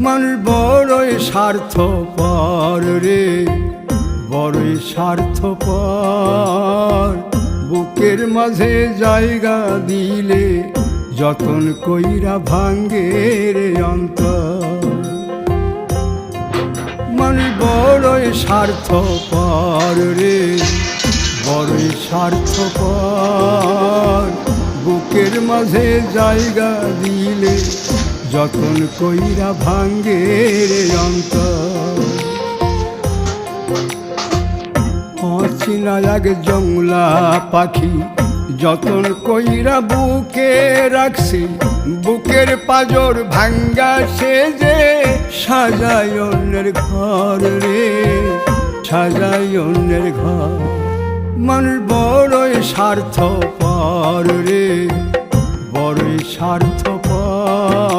মানুষ বড়ই স্বার্থপর রে, বড়ই স্বার্থপর। বুকের মাঝে জায়গা দিলে যতন কইরা ভাঙ্গে রে অন্তর। মানুষ বড়ই স্বার্থপর রে, বড়ই স্বার্থপর। বুকের মাঝে জায়গা দিলে যতন কইরা ভাঙ্গে রে অন্তর। অচিনা এক জংলা পাখি যতন কইরা বুকে রাখছি, বুকের পাজর ভাঙ্গা সে যে সাজায় অন্যের ঘর রে, সাজায় অন্যের ঘর। মানুষ বড়ই স্বার্থপর রে, বড়ই স্বার্থপর।